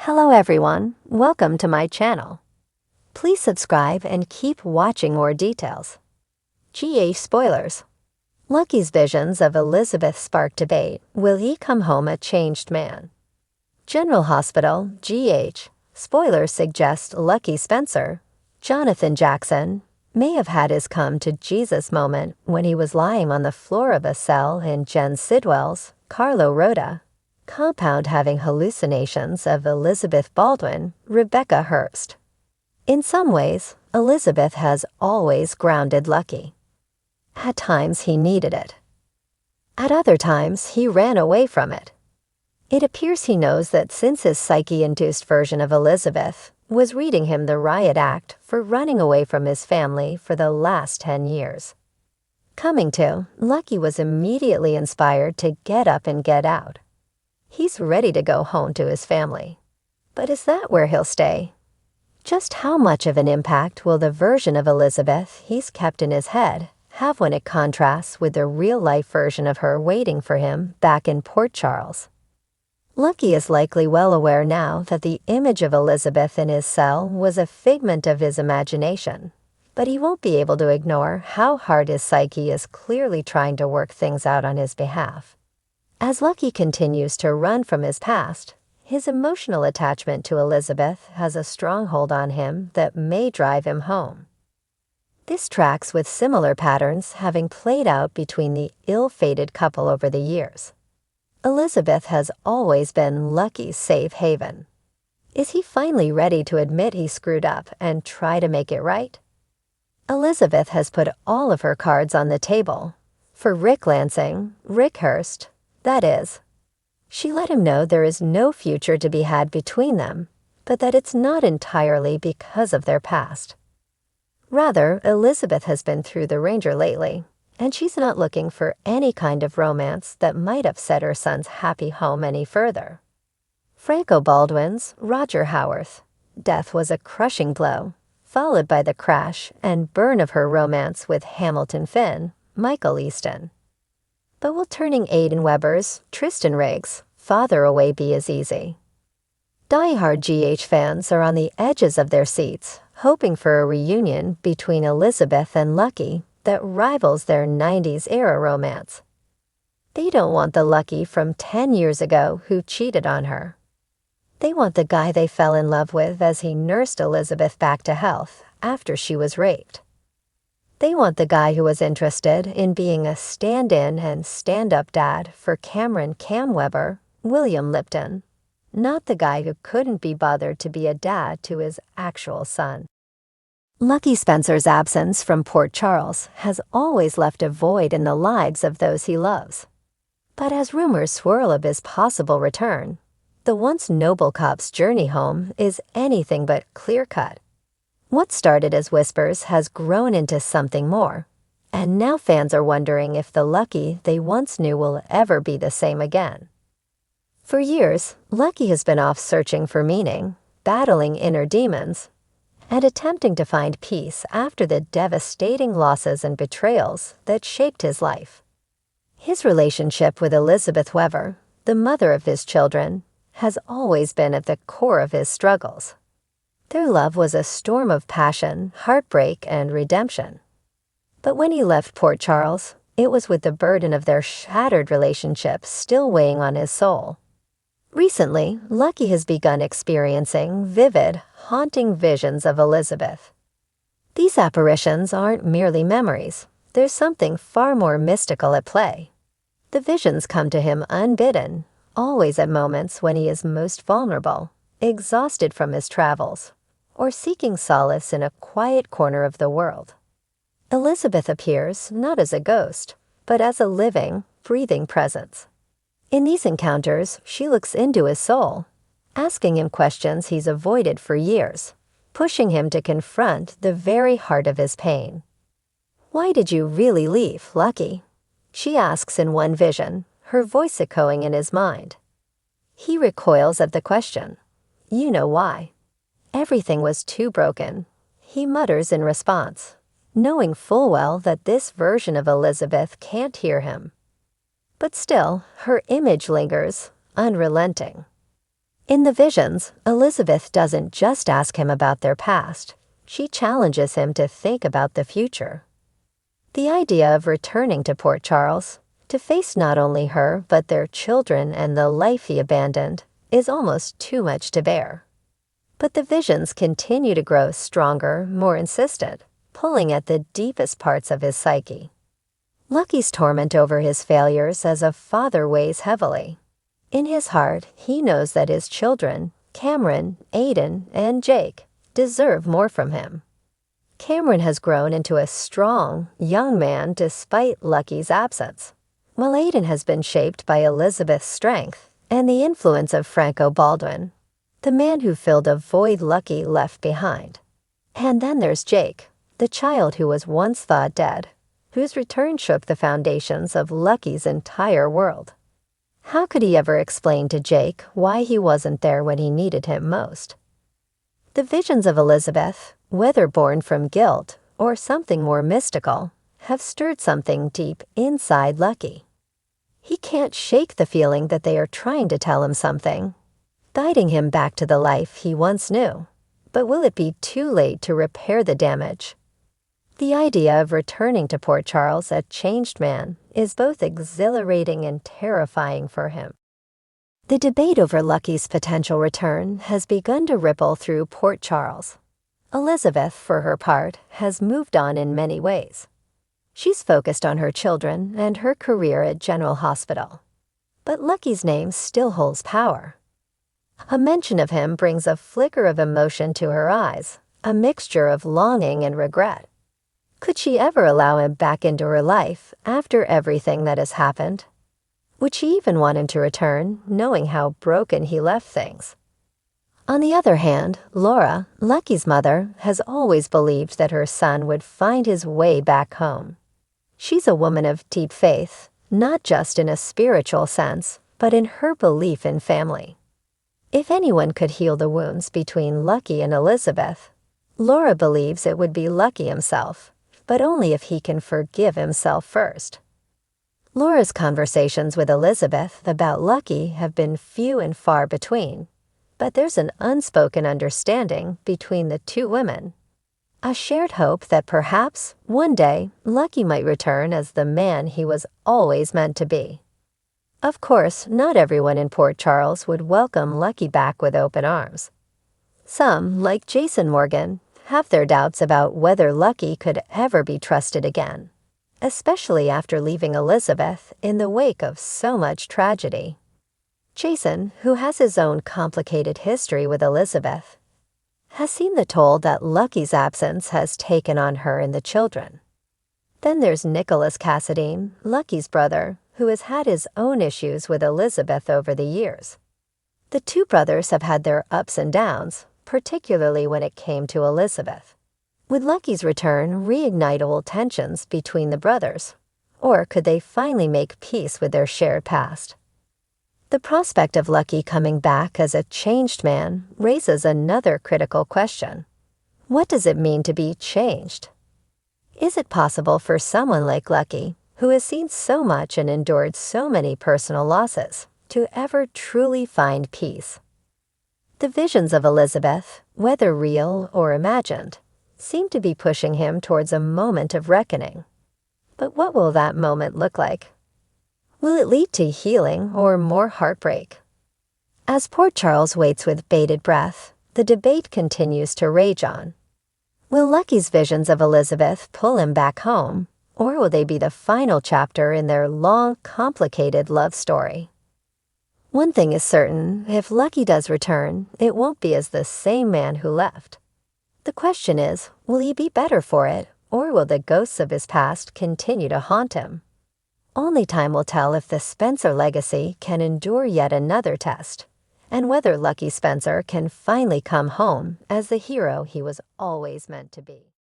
Hello everyone, welcome to my channel. Please subscribe and keep watching more details. GH spoilers. Lucky's visions of Elizabeth spark debate. Will he come home a changed man? General Hospital, GH. Spoilers suggest Lucky Spencer, Jonathan Jackson, may have had his come to Jesus moment when he was lying on the floor of a cell in Jen Sidwell's Carlo Rhoda compound having hallucinations of Elizabeth Baldwin, Rebecca Hurst. In some ways, Elizabeth has always grounded Lucky. At times he needed it. At other times he ran away from it. It appears he knows that since his psyche-induced version of Elizabeth was reading him the riot act for running away from his family for the last 10 years. Coming to, Lucky was immediately inspired to get up and get out. He's ready to go home to his family. But is that where he'll stay? Just how much of an impact will the version of Elizabeth he's kept in his head have when it contrasts with the real-life version of her waiting for him back in Port Charles? Lucky is likely well aware now that the image of Elizabeth in his cell was a figment of his imagination, but he won't be able to ignore how hard his psyche is clearly trying to work things out on his behalf. As Lucky continues to run from his past, his emotional attachment to Elizabeth has a stronghold on him that may drive him home. This tracks with similar patterns having played out between the ill-fated couple over the years. Elizabeth has always been Lucky's safe haven. Is he finally ready to admit he screwed up and try to make it right? Elizabeth has put all of her cards on the table. For Rick Lansing, Rick Hurst, that is. She let him know there is no future to be had between them, but that it's not entirely because of their past. Rather, Elizabeth has been through the ringer lately, and she's not looking for any kind of romance that might upset her son's happy home any further. Franco Baldwin's Roger Howarth. Death was a crushing blow, followed by the crash and burn of her romance with Hamilton Finn, Michael Easton. But will turning Aidan Weber's Tristan Riggs father away be as easy? Die-hard GH fans are on the edges of their seats, hoping for a reunion between Elizabeth and Lucky that rivals their 90s-era romance. They don't want the Lucky from 10 years ago who cheated on her. They want the guy they fell in love with as he nursed Elizabeth back to health after she was raped. They want the guy who was interested in being a stand-in and stand-up dad for Cameron Cam Weber, William Lipton, not the guy who couldn't be bothered to be a dad to his actual son. Lucky Spencer's absence from Port Charles has always left a void in the lives of those he loves. But as rumors swirl of his possible return, the once noble cop's journey home is anything but clear-cut. What started as whispers has grown into something more, and now fans are wondering if the Lucky they once knew will ever be the same again. For years, Lucky has been off searching for meaning, battling inner demons, and attempting to find peace after the devastating losses and betrayals that shaped his life. His relationship with Elizabeth Weber, the mother of his children, has always been at the core of his struggles. Their love was a storm of passion, heartbreak, and redemption. But when he left Port Charles, it was with the burden of their shattered relationship still weighing on his soul. Recently, Lucky has begun experiencing vivid, haunting visions of Elizabeth. These apparitions aren't merely memories. There's something far more mystical at play. The visions come to him unbidden, always at moments when he is most vulnerable, exhausted from his travels, or seeking solace in a quiet corner of the world. Elizabeth appears not as a ghost, but as a living, breathing presence. In these encounters, she looks into his soul, asking him questions he's avoided for years, pushing him to confront the very heart of his pain. "Why did you really leave, Lucky?" she asks in one vision, her voice echoing in his mind. He recoils at the question. "You know why. Everything was too broken," he mutters in response, knowing full well that this version of Elizabeth can't hear him. But still, her image lingers, unrelenting. In the visions, Elizabeth doesn't just ask him about their past, she challenges him to think about the future. The idea of returning to Port Charles, to face not only her but their children and the life he abandoned, is almost too much to bear. But the visions continue to grow stronger, more insistent, pulling at the deepest parts of his psyche. Lucky's torment over his failures as a father weighs heavily. In his heart, he knows that his children, Cameron, Aiden, and Jake, deserve more from him. Cameron has grown into a strong, young man despite Lucky's absence, while Aiden has been shaped by Elizabeth's strength and the influence of Franco Baldwin, the man who filled a void Lucky left behind. And then there's Jake, the child who was once thought dead, whose return shook the foundations of Lucky's entire world. How could he ever explain to Jake why he wasn't there when he needed him most? The visions of Elizabeth, whether born from guilt or something more mystical, have stirred something deep inside Lucky. He can't shake the feeling that they are trying to tell him something, guiding him back to the life he once knew. But will it be too late to repair the damage? The idea of returning to Port Charles a changed man is both exhilarating and terrifying for him. The debate over Lucky's potential return has begun to ripple through Port Charles. Elizabeth, for her part, has moved on in many ways. She's focused on her children and her career at General Hospital. But Lucky's name still holds power. A mention of him brings a flicker of emotion to her eyes, a mixture of longing and regret. Could she ever allow him back into her life after everything that has happened? Would she even want him to return, knowing how broken he left things? On the other hand, Laura, Lucky's mother, has always believed that her son would find his way back home. She's a woman of deep faith, not just in a spiritual sense, but in her belief in family. If anyone could heal the wounds between Lucky and Elizabeth, Laura believes it would be Lucky himself, but only if he can forgive himself first. Laura's conversations with Elizabeth about Lucky have been few and far between, but there's an unspoken understanding between the two women. A shared hope that perhaps, one day, Lucky might return as the man he was always meant to be. Of course, not everyone in Port Charles would welcome Lucky back with open arms. Some, like Jason Morgan, have their doubts about whether Lucky could ever be trusted again, especially after leaving Elizabeth in the wake of so much tragedy. Jason, who has his own complicated history with Elizabeth, has seen the toll that Lucky's absence has taken on her and the children. Then there's Nicholas Cassadine, Lucky's brother, who has had his own issues with Elizabeth over the years. The two brothers have had their ups and downs, particularly when it came to Elizabeth. Would Lucky's return reignite old tensions between the brothers, or could they finally make peace with their shared past? The prospect of Lucky coming back as a changed man raises another critical question. What does it mean to be changed? Is it possible for someone like Lucky, who has seen so much and endured so many personal losses, to ever truly find peace? The visions of Elizabeth, whether real or imagined, seem to be pushing him towards a moment of reckoning. But what will that moment look like? Will it lead to healing or more heartbreak? As Port Charles waits with bated breath, the debate continues to rage on. Will Lucky's visions of Elizabeth pull him back home, or will they be the final chapter in their long, complicated love story? One thing is certain, if Lucky does return, it won't be as the same man who left. The question is, will he be better for it, or will the ghosts of his past continue to haunt him? Only time will tell if the Spencer legacy can endure yet another test, and whether Lucky Spencer can finally come home as the hero he was always meant to be.